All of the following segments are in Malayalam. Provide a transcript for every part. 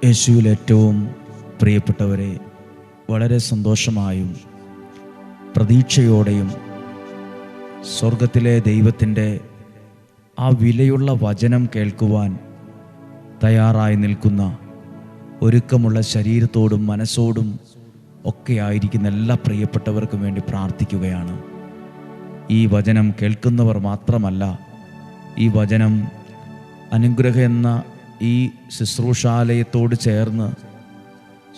യേശുവിൽ ഏറ്റവും പ്രിയപ്പെട്ടവരെ, വളരെ സന്തോഷമായും പ്രതീക്ഷയോടെയും സ്വർഗത്തിലെ ദൈവത്തിൻ്റെ ആ വിലയുള്ള വചനം കേൾക്കുവാൻ തയ്യാറായി നിൽക്കുന്ന ഒരുക്കമുള്ള ശരീരത്തോടും മനസ്സോടും ഒക്കെ ആയിരിക്കുന്ന എല്ലാ പ്രിയപ്പെട്ടവർക്കും വേണ്ടി പ്രാർത്ഥിക്കുകയാണ്. ഈ വചനം കേൾക്കുന്നവർ മാത്രമല്ല, ഈ വചനം അനുഗ്രഹം എന്ന ഈ ശുശ്രൂഷാലയത്തോട് ചേർന്ന്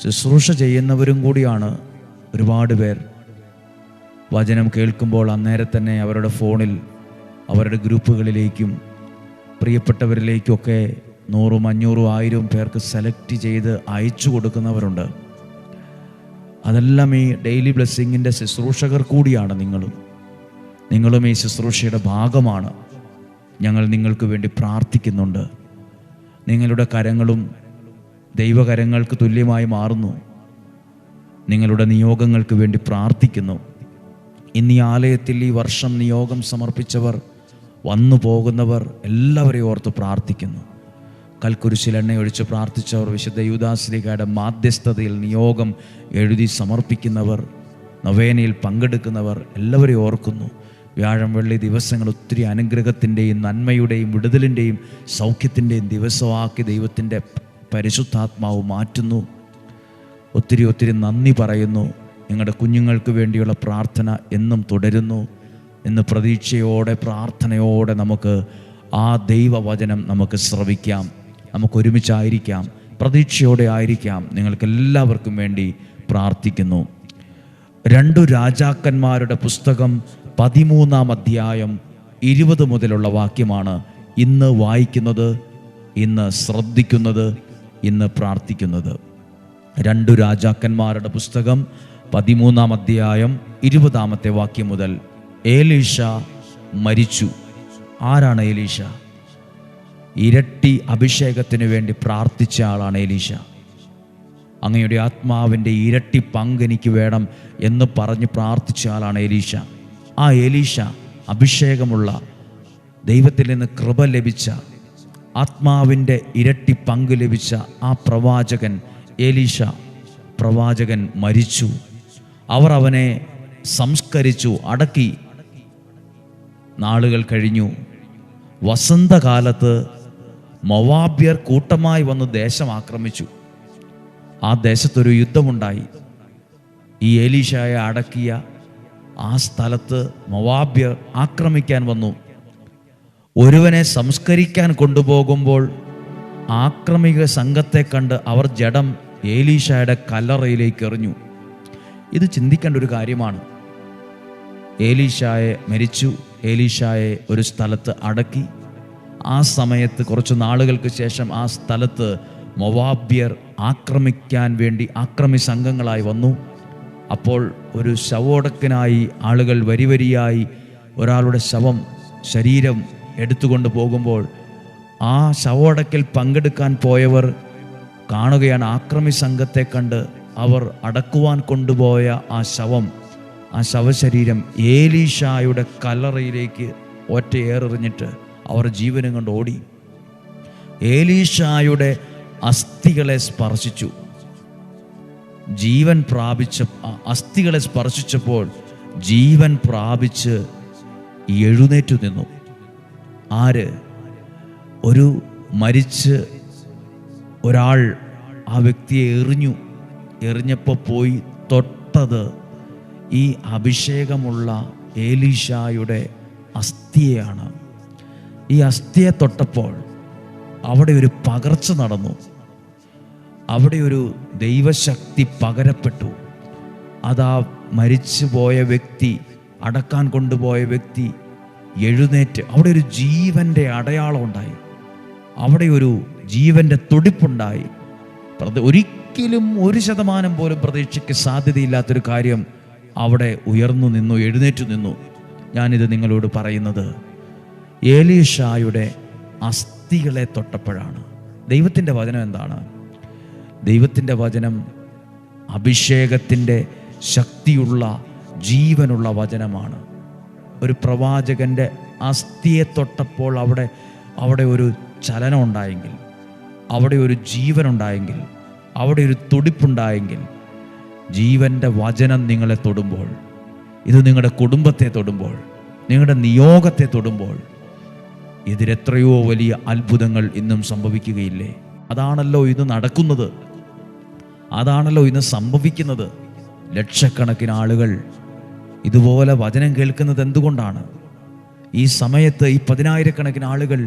ശുശ്രൂഷ ചെയ്യുന്നവരും കൂടിയാണ്. ഒരുപാട് പേർ വചനം കേൾക്കുമ്പോൾ അന്നേരം തന്നെ അവരുടെ ഫോണിൽ അവരുടെ ഗ്രൂപ്പുകളിലേക്കും പ്രിയപ്പെട്ടവരിലേക്കൊക്കെ 100, 500, 1000 പേർക്ക് സെലക്ട് ചെയ്ത് അയച്ചു കൊടുക്കുന്നവരുണ്ട്. അതെല്ലാം ഈ ഡെയിലി ബ്ലെസ്സിങ്ങിൻ്റെ ശുശ്രൂഷകർ കൂടിയാണ്. നിങ്ങളും ഈ ശുശ്രൂഷയുടെ ഭാഗമാണ്. ഞങ്ങൾ നിങ്ങൾക്ക് വേണ്ടി പ്രാർത്ഥിക്കുന്നുണ്ട്. നിങ്ങളുടെ കരങ്ങളും ദൈവകരങ്ങൾക്ക് തുല്യമായി മാറുന്നു. നിങ്ങളുടെ നിയോഗങ്ങൾക്ക് വേണ്ടി പ്രാർത്ഥിക്കുന്നു. ഇന്ന് ഈ ആലയത്തിൽ ഈ വർഷം നിയോഗം സമർപ്പിച്ചവർ, വന്നു പോകുന്നവർ എല്ലാവരെയും ഓർത്ത് പ്രാർത്ഥിക്കുന്നു. കൽക്കുരിശിൽ എണ്ണയൊഴിച്ച് പ്രാർത്ഥിച്ചവർ, വിശുദ്ധ യൂദാശ്ലീഹയുടെ മാധ്യസ്ഥതയിൽ നിയോഗം എഴുതി സമർപ്പിക്കുന്നവർ, നൊവേനയിൽ പങ്കെടുക്കുന്നവർ എല്ലാവരെയും ഓർക്കുന്നു. വ്യാഴം വെള്ളി ദിവസങ്ങൾ ഒത്തിരി അനുഗ്രഹത്തിൻ്റെയും നന്മയുടെയും വിടുതലിൻ്റെയും സൗഖ്യത്തിൻ്റെയും ദിവസമാക്കി ദൈവത്തിൻ്റെ പരിശുദ്ധാത്മാവ് മാറ്റുന്നു. ഒത്തിരി നന്ദി പറയുന്നു. നിങ്ങളുടെ കുഞ്ഞുങ്ങൾക്ക് വേണ്ടിയുള്ള പ്രാർത്ഥന എന്നും തുടരുന്നു. ഇന്ന് പ്രതീക്ഷയോടെ പ്രാർത്ഥനയോടെ നമുക്ക് ആ ദൈവവചനം നമുക്ക് ശ്രവിക്കാം. നമുക്കൊരുമിച്ചായിരിക്കാം, പ്രതീക്ഷയോടെ ആയിരിക്കാം. നിങ്ങൾക്കെല്ലാവർക്കും വേണ്ടി പ്രാർത്ഥിക്കുന്നു. 2 രാജാക്കന്മാരുടെ പുസ്തകം 13-ാം അധ്യായം 20 മുതലുള്ള വാക്യമാണ് ഇന്ന് വായിക്കുന്നത്, ഇന്ന് ശ്രദ്ധിക്കുന്നത്, ഇന്ന് പ്രാർത്ഥിക്കുന്നത്. 2 രാജാക്കന്മാരുടെ പുസ്തകം 13-ാം അധ്യായം 20-ാമത്തെ വാക്യം മുതൽ. ഏലീഷ മരിച്ചു. ആരാണ് ഏലീഷ? ഇരട്ടി അഭിഷേകത്തിന് വേണ്ടി പ്രാർത്ഥിച്ച ആളാണ് ഏലീഷ. അങ്ങയുടെ ആത്മാവിൻ്റെ ഇരട്ടി പങ്ക് എനിക്ക് വേണം എന്ന് പറഞ്ഞ് പ്രാർത്ഥിച്ച ആളാണ് ഏലീഷ. ആ ഏലീഷ അഭിഷേകമുള്ള, ദൈവത്തിൽ നിന്ന് കൃപ ലഭിച്ച, ആത്മാവിൻ്റെ ഇരട്ടി പങ്ക് ലഭിച്ച ആ പ്രവാചകൻ ഏലീഷ പ്രവാചകൻ മരിച്ചു. അവർ അവനെ സംസ്കരിച്ചു, അടക്കി. നാളുകൾ കഴിഞ്ഞു. വസന്തകാലത്ത് മൊവാബ്യർ കൂട്ടമായി വന്ന് ദേശം ആക്രമിച്ചു. ആ ദേശത്തൊരു യുദ്ധമുണ്ടായി. ഈ ഏലീഷയെ അടക്കിയ ആ സ്ഥലത്ത് മൊവാബ്യർ ആക്രമിക്കാൻ വന്നു. ഒരുവനെ സംസ്കരിക്കാൻ കൊണ്ടുപോകുമ്പോൾ ആക്രമിക സംഘത്തെ കണ്ട് അവർ ജഡം ഏലീഷയുടെ കല്ലറയിലേക്ക് എറിഞ്ഞു. ഇത് ചിന്തിക്കേണ്ട ഒരു കാര്യമാണ്. ഏലീഷയെ മരിച്ചു. ഏലീഷയെ ഒരു സ്ഥലത്ത് അടക്കി. ആ സമയത്ത് കുറച്ച് നാളുകൾക്ക് ശേഷം ആ സ്ഥലത്ത് മൊവാബ്യർ ആക്രമിക്കാൻ വേണ്ടി ആക്രമി സംഘങ്ങളായി വന്നു. അപ്പോൾ ഒരു ശവോടക്കിനായി ആളുകൾ വരിവരിയായി ഒരാളുടെ ശരീരം എടുത്തുകൊണ്ട് പോകുമ്പോൾ ആ ശവോടക്കിൽ പങ്കെടുക്കാൻ പോയവർ കാണുകയാണ്, ആക്രമി സംഘത്തെ കണ്ട് അവർ അടക്കുവാൻ കൊണ്ടുപോയ ആ ശവശരീരം ഏലീഷായുടെ കല്ലറയിലേക്ക് ഒറ്റയേറെറിഞ്ഞിട്ട് അവർ ജീവനും കൊണ്ട് ഓടി. ഏലീഷായുടെ അസ്ഥികളെ സ്പർശിച്ചു. ജീവൻ പ്രാപിച്ച അസ്ഥികളെ സ്പർശിച്ചപ്പോൾ ജീവൻ പ്രാപിച്ച് എഴുന്നേറ്റു നിന്നു. ആര്? ഒരു മരിച്ച് ഒരാൾ ആ വ്യക്തിയെ എറിഞ്ഞപ്പോൾ പോയി തൊട്ടത് ഈ അഭിഷേകമുള്ള ഏലീഷായുടെ അസ്ഥിയെയാണ്. ഈ അസ്ഥിയെ തൊട്ടപ്പോൾ അവിടെ ഒരു പകർച്ച നടന്നു. അവിടെ ഒരു ദൈവശക്തി പകരപ്പെട്ടു. അതാ മരിച്ചു പോയ വ്യക്തി, അടക്കാൻ കൊണ്ടുപോയ വ്യക്തി എഴുന്നേറ്റ്, അവിടെ ഒരു ജീവൻ്റെ അടയാളം ഉണ്ടായി. അവിടെ ഒരു ജീവൻ്റെ തുടിപ്പുണ്ടായി. ഒരിക്കലും 1% പോലും പ്രതീക്ഷയ്ക്ക് സാധ്യതയില്ലാത്തൊരു കാര്യം അവിടെ ഉയർന്നു നിന്നു, എഴുന്നേറ്റു നിന്നു. ഞാനിത് നിങ്ങളോട് പറയുന്നത് ഏലീഷായുടെ അസ്ഥികളെ തൊട്ടപ്പോഴാണ്. ദൈവത്തിൻ്റെ വചനം എന്താണ്? ദൈവത്തിൻ്റെ വചനം അഭിഷേകത്തിൻ്റെ ശക്തിയുള്ള ജീവനുള്ള വചനമാണ്. ഒരു പ്രവാചകൻ്റെ അസ്ഥിയെ തൊട്ടപ്പോൾ അവിടെ ഒരു ചലനം ഉണ്ടായെങ്കിൽ, അവിടെ ഒരു ജീവനുണ്ടായെങ്കിൽ, അവിടെ ഒരു തുടിപ്പുണ്ടായെങ്കിൽ, ജീവൻ്റെ വചനം നിങ്ങളെ തൊടുമ്പോൾ, ഇത് നിങ്ങളുടെ കുടുംബത്തെ തൊടുമ്പോൾ, നിങ്ങളുടെ നിയോഗത്തെ തൊടുമ്പോൾ, ഇതിലെത്രയോ വലിയ അത്ഭുതങ്ങൾ ഇന്നും സംഭവിക്കുകയില്ലേ? അതാണല്ലോ ഇന്ന് നടക്കുന്നത്, അതാണല്ലോ ഇന്ന് സംഭവിക്കുന്നത്. ലക്ഷക്കണക്കിന് ആളുകൾ ഇതുപോലെ വചനം കേൾക്കുന്നത് എന്തുകൊണ്ടാണ്? ഈ സമയത്ത് ഈ 10,000-കണക്കിന് ആളുകൾ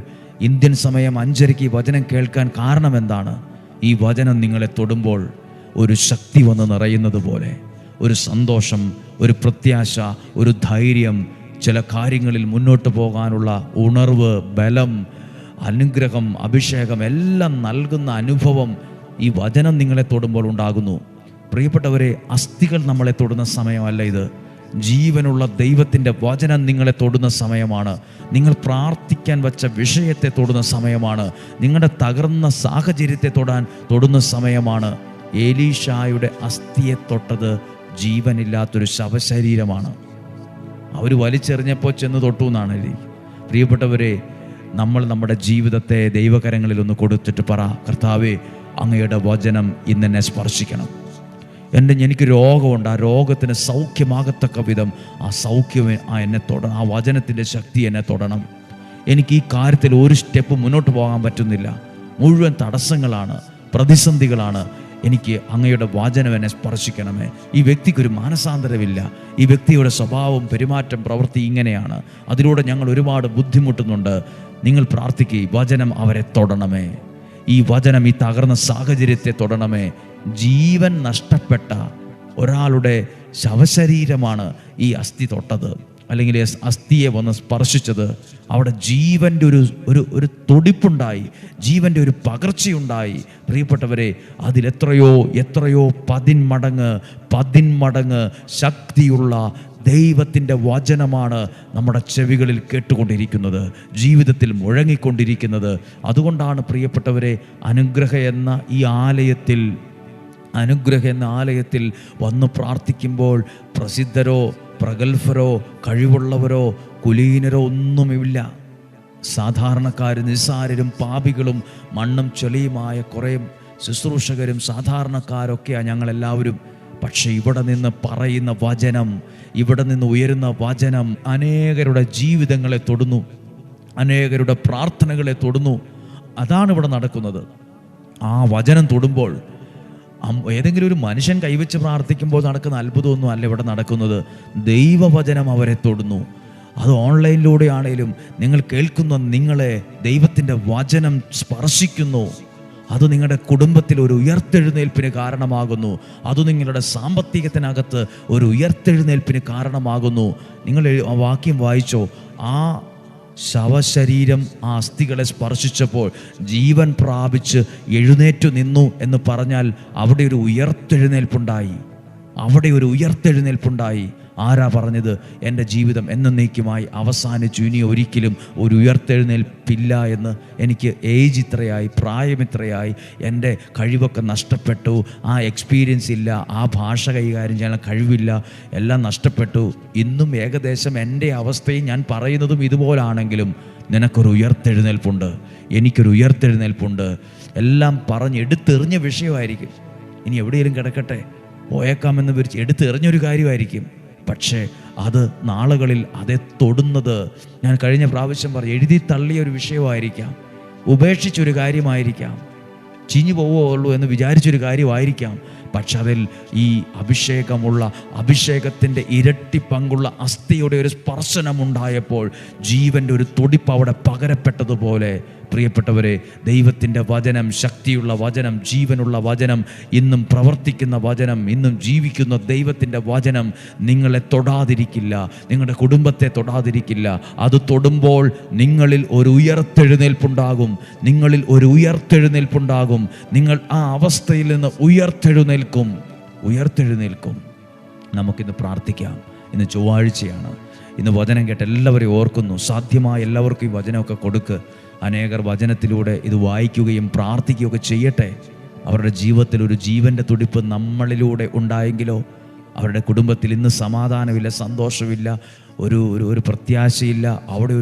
ഇന്ത്യൻ സമയം 5:30 വചനം കേൾക്കാൻ കാരണം എന്താണ്? ഈ വചനം നിങ്ങളെ തൊടുമ്പോൾ ഒരു ശക്തി വന്ന് നിറയുന്നത് പോലെ, ഒരു സന്തോഷം, ഒരു പ്രത്യാശ, ഒരു ധൈര്യം, ചില കാര്യങ്ങളിൽ മുന്നോട്ട് പോകാനുള്ള ഉണർവ്, ബലം, അനുഗ്രഹം, അഭിഷേകം എല്ലാം നൽകുന്ന അനുഭവം ഈ വചനം നിങ്ങളെ തൊടുമ്പോൾ ഉണ്ടാകുന്നു. പ്രിയപ്പെട്ടവരെ, അസ്ഥികൾ നമ്മളെ തൊടുന്ന സമയമല്ല ഇത്. ജീവനുള്ള ദൈവത്തിൻ്റെ വചനം നിങ്ങളെ തൊടുന്ന സമയമാണ്. നിങ്ങൾ പ്രാർത്ഥിക്കാൻ വച്ച വിഷയത്തെ തൊടുന്ന സമയമാണ്. നിങ്ങളുടെ തകർന്ന സാഹചര്യത്തെ തൊടുന്ന സമയമാണ്. എലീഷായുടെ അസ്ഥിയെ തൊട്ടത് ജീവനില്ലാത്തൊരു ശവശരീരമാണ്. അവർ വലിച്ചെറിഞ്ഞപ്പോൾ ചെന്ന് തൊട്ടു എന്നാണ്. പ്രിയപ്പെട്ടവരെ, നമ്മൾ നമ്മുടെ ജീവിതത്തെ ദൈവകരങ്ങളിൽ ഒന്ന് കൊടുത്തിട്ട് പറ, കർത്താവേ, അങ്ങയുടെ വചനം ഇന്നെന്നെ സ്പർശിക്കണം. എനിക്കൊരു രോഗമുണ്ട്, ആ രോഗത്തിന് സൗഖ്യമാകത്തക്ക വിധം ആ സൗഖ്യം എന്നെ തൊടണം. ആ വചനത്തിൻ്റെ ശക്തി എന്നെ തൊടണം. എനിക്ക് ഈ കാര്യത്തിൽ ഒരു സ്റ്റെപ്പ് മുന്നോട്ട് പോകാൻ പറ്റുന്നില്ല. മുഴുവൻ തടസ്സങ്ങളാണ്, പ്രതിസന്ധികളാണ്. എനിക്ക് അങ്ങയുടെ വചനം എന്നെ സ്പർശിക്കണമേ. ഈ വ്യക്തിക്കൊരു മാനസാന്തരമില്ല. ഈ വ്യക്തിയുടെ സ്വഭാവം, പെരുമാറ്റം, പ്രവൃത്തി ഇങ്ങനെയാണ്. അതിലൂടെ ഞങ്ങൾ ഒരുപാട് ബുദ്ധിമുട്ടുന്നുണ്ട്. നിങ്ങൾ പ്രാർത്ഥിക്കുക, വചനം അവരെ തൊടണമേ. ഈ വചനം ഈ തകർന്ന സാഹചര്യത്തെ തൊടണമേ. ജീവൻ നഷ്ടപ്പെട്ട ഒരാളുടെ ശവശരീരമാണ് ഈ അസ്ഥി തൊട്ടത്, അല്ലെങ്കിൽ അസ്ഥിയെ വന്ന് സ്പർശിച്ചത്. അവിടെ ജീവൻ്റെ ഒരു തുടിപ്പുണ്ടായി, ജീവൻ്റെ ഒരു പകർച്ചയുണ്ടായി. പ്രിയപ്പെട്ടവരെ, അതിലെത്രയോ 10 മടങ്ങ് ശക്തിയുള്ള ദൈവത്തിൻ്റെ വചനമാണ് നമ്മുടെ ചെവികളിൽ കേട്ടുകൊണ്ടിരിക്കുന്നത്, ജീവിതത്തിൽ മുഴങ്ങിക്കൊണ്ടിരിക്കുന്നത്. അതുകൊണ്ടാണ് പ്രിയപ്പെട്ടവരെ, അനുഗ്രഹം എന്ന ആലയത്തിൽ വന്ന് പ്രാർത്ഥിക്കുമ്പോൾ പ്രസിദ്ധരോ പ്രഗത്ഭരോ കഴിവുള്ളവരോ കുലീനരോ ഒന്നുമില്ല. സാധാരണക്കാരും നിസ്സാരരും പാപികളും മണ്ണും ചെളിയുമായ കുറേ ശുശ്രൂഷകരും സാധാരണക്കാരൊക്കെയാണ് ഞങ്ങളെല്ലാവരും. പക്ഷെ ഇവിടെ നിന്ന് പറയുന്ന വചനം, ഇവിടെ നിന്ന് ഉയരുന്ന വചനം അനേകരുടെ ജീവിതങ്ങളെ തൊടുന്നു, അനേകരുടെ പ്രാർത്ഥനകളെ തൊടുന്നു. അതാണ് ഇവിടെ നടക്കുന്നത്. ആ വചനം തൊടുമ്പോൾ, ഏതെങ്കിലും ഒരു മനുഷ്യൻ കൈവച്ച് പ്രാർത്ഥിക്കുമ്പോൾ നടക്കുന്ന അത്ഭുതമൊന്നും അല്ല ഇവിടെ നടക്കുന്നത്. ദൈവവചനം അവരെ തൊടുന്നു. അത് ഓൺലൈനിലൂടെ ആണെങ്കിലും നിങ്ങൾ കേൾക്കുന്ന നിങ്ങളെ ദൈവത്തിൻ്റെ വചനം സ്പർശിക്കുന്നു. അത് നിങ്ങളുടെ കുടുംബത്തിൽ ഒരു ഉയർത്തെഴുന്നേൽപ്പിന് കാരണമാകുന്നു. അത് നിങ്ങളുടെ സാമ്പത്തികത്തിനകത്ത് ഒരു ഉയർത്തെഴുന്നേൽപ്പിന് കാരണമാകുന്നു. നിങ്ങൾ ആ വാക്യം വായിച്ചോ? ആ ശവശരീരം ആ അസ്ഥികളെ സ്പർശിച്ചപ്പോൾ ജീവൻ പ്രാപിച്ച് എഴുന്നേറ്റു നിന്നു എന്ന് പറഞ്ഞാൽ അവിടെ ഒരു ഉയർത്തെഴുന്നേൽപ്പുണ്ടായി. ആരാ പറഞ്ഞത്? എൻ്റെ ജീവിതം എന്നേക്കുമായി അവസാനിച്ചു, ഇനി ഒരിക്കലും ഒരു ഉയർത്തെഴുന്നേൽപ്പില്ല എന്ന്. എനിക്ക് ഏജ് ഇത്രയായി, പ്രായം ഇത്രയായി, എൻ്റെ കഴിവൊക്കെ നഷ്ടപ്പെട്ടു, ആ എക്സ്പീരിയൻസ് ഇല്ല, ആ ഭാഷ കൈകാര്യം ചെയ്യാൻ കഴിവില്ല, എല്ലാം നഷ്ടപ്പെട്ടു. ഇന്നും ഏകദേശം എൻ്റെ അവസ്ഥയും ഞാൻ പറയുന്നതും ഇതുപോലാണെങ്കിലും നിനക്കൊരു ഉയർത്തെഴുന്നേൽപ്പുണ്ട്, എനിക്കൊരു ഉയർത്തെഴുന്നേൽപ്പുണ്ട്. എല്ലാം പറഞ്ഞ് എടുത്തെറിഞ്ഞ വിഷയമായിരിക്കും. ഇനി എവിടെയെങ്കിലും കിടക്കട്ടെ, പോയേക്കാമെന്ന് വിരിച്ച് എടുത്തെറിഞ്ഞൊരു കാര്യമായിരിക്കും. പക്ഷേ അത് നാളുകളിൽ അതേ തൊടുന്നത്, ഞാൻ കഴിഞ്ഞ പ്രാവശ്യം എഴുതി തള്ളിയ ഒരു വിഷയമായിരിക്കാം, ഉപേക്ഷിച്ചൊരു കാര്യമായിരിക്കാം, ചീഞ്ഞു പോവുകയുള്ളൂ എന്ന് വിചാരിച്ചൊരു കാര്യമായിരിക്കാം. പക്ഷെ അതിൽ ഈ അഭിഷേകത്തിൻ്റെ ഇരട്ടി പങ്കുള്ള അസ്ഥിയുടെ ഒരു സ്പർശനമുണ്ടായപ്പോൾ ജീവൻ്റെ ഒരു തുടിപ്പ് അവിടെ പകരപ്പെട്ടതുപോലെ, പ്രിയപ്പെട്ടവരെ, ദൈവത്തിൻ്റെ വചനം, ശക്തിയുള്ള വചനം, ജീവനുള്ള വചനം, ഇന്നും പ്രവർത്തിക്കുന്ന വചനം, ഇന്നും ജീവിക്കുന്ന ദൈവത്തിൻ്റെ വചനം നിങ്ങളെ തൊടാതിരിക്കില്ല, നിങ്ങളുടെ കുടുംബത്തെ തൊടാതിരിക്കില്ല. അത് തൊടുമ്പോൾ നിങ്ങളിൽ ഒരു ഉയർത്തെഴുന്നേൽപ്പുണ്ടാകും, നിങ്ങൾ ആ അവസ്ഥയിൽ നിന്ന് ഉയർത്തെഴുന്നേൽക്കും. നമുക്കിന്ന് പ്രാർത്ഥിക്കാം. ഇന്ന് ചൊവ്വാഴ്ചയാണ്. ഇന്ന് വചനം കേട്ട് എല്ലാവരെയും ഓർക്കുന്നു. സാധ്യമായ എല്ലാവർക്കും ഈ വചനമൊക്കെ കൊടുക്ക്. അനേകർ വചനത്തിലൂടെ ഇത് വായിക്കുകയും പ്രാർത്ഥിക്കുകയൊക്കെ ചെയ്യട്ടെ. അവരുടെ ജീവിതത്തിൽ ഒരു ജീവൻ്റെ തുടിപ്പ് നമ്മളിലൂടെ ഉണ്ടായെങ്കിലോ, അവരുടെ കുടുംബത്തിൽ ഇന്ന് സമാധാനമില്ല, സന്തോഷമില്ല, ഒരു പ്രത്യാശയില്ല, അവിടെ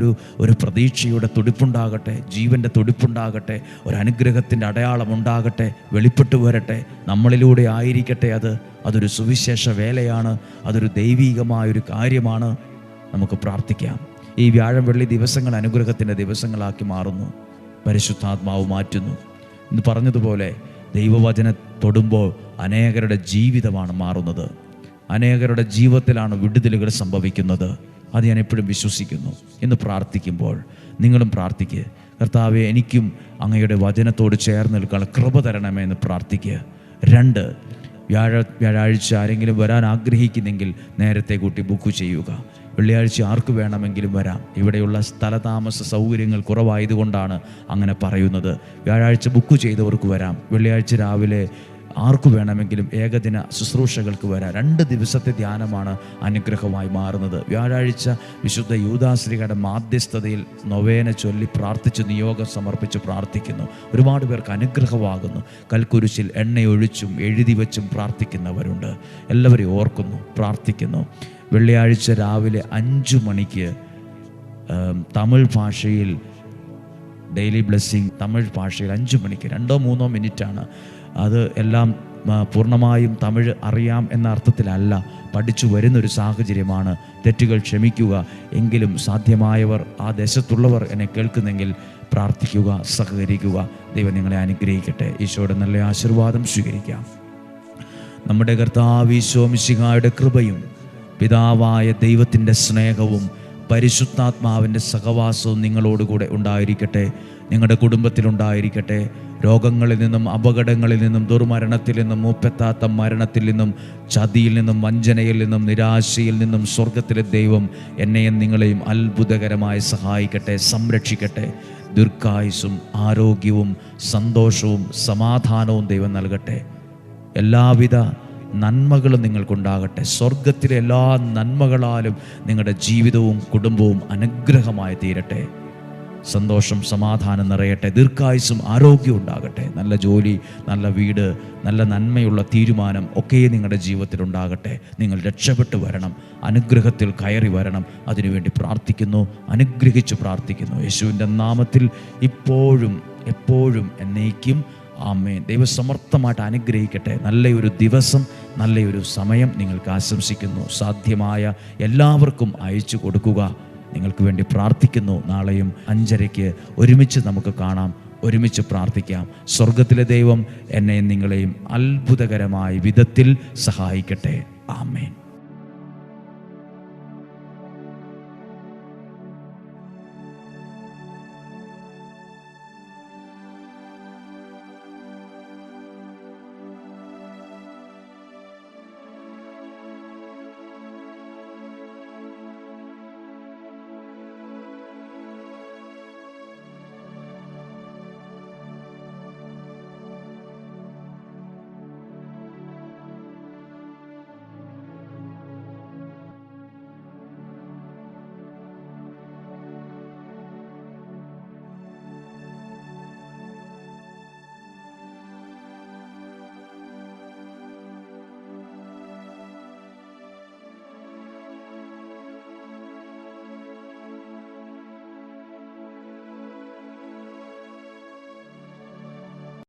ഒരു പ്രതീക്ഷയുടെ തുടിപ്പുണ്ടാകട്ടെ, ജീവൻ്റെ തുടിപ്പുണ്ടാകട്ടെ, ഒരു അനുഗ്രഹത്തിൻ്റെ അടയാളമുണ്ടാകട്ടെ, വെളിപ്പെട്ടു വരട്ടെ, നമ്മളിലൂടെ ആയിരിക്കട്ടെ. അതൊരു സുവിശേഷ വേലയാണ്, അതൊരു ദൈവീകമായൊരു കാര്യമാണ്. നമുക്ക് പ്രാർത്ഥിക്കാം. ഈ വ്യാഴം വെള്ളി ദിവസങ്ങൾ അനുഗ്രഹത്തിൻ്റെ ദിവസങ്ങളാക്കി മാറുന്നു. പരിശുദ്ധാത്മാവ് മാറ്റുന്നു. ഇന്ന് പറഞ്ഞതുപോലെ ദൈവവചനം തൊടുമ്പോൾ അനേകരുടെ ജീവിതമാണ് മാറുന്നത്, അനേകരുടെ ജീവിതത്തിലാണ് വിടുതലുകൾ സംഭവിക്കുന്നത്. അത് ഞാൻ എപ്പോഴും വിശ്വസിക്കുന്നു. ഇന്ന് പ്രാർത്ഥിക്കുമ്പോൾ നിങ്ങളും പ്രാർത്ഥിക്കുക, കർത്താവേ, എനിക്കും അങ്ങയുടെ വചനത്തോട് ചേർന്ന് നിൽക്കാനുള്ള കൃപ തരണമേ എന്ന് പ്രാർത്ഥിക്കുക. 2, വ്യാഴാഴ്ച ആരെങ്കിലും വരാൻ ആഗ്രഹിക്കുന്നെങ്കിൽ നേരത്തെ കൂട്ടി ബുക്ക് ചെയ്യുക. വെള്ളിയാഴ്ച ആർക്ക് വേണമെങ്കിലും വരാം. ഇവിടെയുള്ള സ്ഥലതാമസ സൗകര്യങ്ങൾ കുറവായതുകൊണ്ടാണ് അങ്ങനെ പറയുന്നത്. വ്യാഴാഴ്ച ബുക്ക് ചെയ്തവർക്ക് വരാം. വെള്ളിയാഴ്ച രാവിലെ ആർക്ക് വേണമെങ്കിലും ഏകദിന ശുശ്രൂഷകൾക്ക് വരാം. 2 ദിവസത്തെ ധ്യാനമാണ് അനുഗ്രഹമായി മാറുന്നത്. വ്യാഴാഴ്ച വിശുദ്ധ യൂദാശ്രീയുടെ മാധ്യസ്ഥതയിൽ നൊവേന ചൊല്ലി പ്രാർത്ഥിച്ച് നിയോഗം സമർപ്പിച്ച് പ്രാർത്ഥിക്കുന്നു. ഒരുപാട് പേർക്ക് അനുഗ്രഹമാകുന്നു. കൽക്കുരിശിൽ എണ്ണയൊഴിച്ചും എഴുതി വച്ചും പ്രാർത്ഥിക്കുന്നവരുണ്ട്. എല്ലാവരെയും ഓർക്കുന്നു, പ്രാർത്ഥിക്കുന്നു. വെള്ളിയാഴ്ച രാവിലെ 5 മണിക്ക് തമിഴ് ഭാഷയിൽ ഡെയിലി ബ്ലെസ്സിങ്, തമിഴ് ഭാഷയിൽ 5 മണിക്ക് 2-3 മിനിറ്റാണ്. അത് എല്ലാം പൂർണ്ണമായും തമിഴ് അറിയാം എന്ന അർത്ഥത്തിലല്ല, പഠിച്ചു വരുന്നൊരു സാഹചര്യമാണ്. തെറ്റുകൾ ക്ഷമിക്കുക. എങ്കിലും സാധ്യമായവർ, ആ ദേശത്തുള്ളവർ എന്നെ കേൾക്കുന്നെങ്കിൽ പ്രാർത്ഥിക്കുക, സഹകരിക്കുക. ദൈവം നിങ്ങളെ അനുഗ്രഹിക്കട്ടെ. ഈശോയുടെ നല്ല ആശീർവാദം സ്വീകരിക്കാം. നമ്മുടെ കർത്താവ് ഈശോ മിശിഹായുടെ കൃപയും പിതാവായ ദൈവത്തിൻ്റെ സ്നേഹവും പരിശുദ്ധാത്മാവിൻ്റെ സഹവാസവും നിങ്ങളോടുകൂടെ ഉണ്ടായിരിക്കട്ടെ, നിങ്ങളുടെ കുടുംബത്തിലുണ്ടായിരിക്കട്ടെ. രോഗങ്ങളിൽ നിന്നും, അപകടങ്ങളിൽ നിന്നും, ദുർമരണത്തിൽ നിന്നും, മൂപ്പെത്താത്ത മരണത്തിൽ നിന്നും, ചതിയിൽ നിന്നും, വഞ്ചനയിൽ നിന്നും, നിരാശയിൽ നിന്നും സ്വർഗത്തിലെ ദൈവം എന്നെയും നിങ്ങളെയും അത്ഭുതകരമായി സഹായിക്കട്ടെ, സംരക്ഷിക്കട്ടെ. ദീർഘായുസ്സും ആരോഗ്യവും സന്തോഷവും സമാധാനവും ദൈവം നൽകട്ടെ. എല്ലാവിധ നന്മകളും നിങ്ങൾക്കുണ്ടാകട്ടെ. സ്വർഗത്തിലെ എല്ലാ നന്മകളാലും നിങ്ങളുടെ ജീവിതവും കുടുംബവും അനുഗ്രഹമായി തീരട്ടെ. സന്തോഷം, സമാധാനം നിറയട്ടെ. ദീർഘായുസ്സും ആരോഗ്യവും ഉണ്ടാകട്ടെ. നല്ല ജോലി, നല്ല വീട്, നല്ല നന്മയുള്ള തീരുമാനം ഒക്കെ നിങ്ങളുടെ ജീവിതത്തിൽ ഉണ്ടാകട്ടെ. നിങ്ങൾ രക്ഷപ്പെട്ടു വരണം, അനുഗ്രഹത്തിൽ കയറി വരണം. അതിനുവേണ്ടി പ്രാർത്ഥിക്കുന്നു, അനുഗ്രഹിച്ച് പ്രാർത്ഥിക്കുന്നു. യേശുവിൻ്റെ നാമത്തിൽ ഇപ്പോഴും എപ്പോഴും എന്നേക്കും ആമേൻ. ദൈവസമർത്ഥമായിട്ട് അനുഗ്രഹിക്കട്ടെ. നല്ലൊരു ദിവസം, നല്ലൊരു സമയം നിങ്ങൾക്ക് ആശംസിക്കുന്നു. സാധ്യമായ എല്ലാവർക്കും അയച്ചു കൊടുക്കുക. നിങ്ങൾക്ക് വേണ്ടി പ്രാർത്ഥിക്കുന്നു. നാളെയും 5:30 ഒരുമിച്ച് നമുക്ക് കാണാം, ഒരുമിച്ച് പ്രാർത്ഥിക്കാം. സ്വർഗത്തിലെ ദൈവം എന്നെയും നിങ്ങളെയും അത്ഭുതകരമായ വിധത്തിൽ സഹായിക്കട്ടെ. ആമേൻ.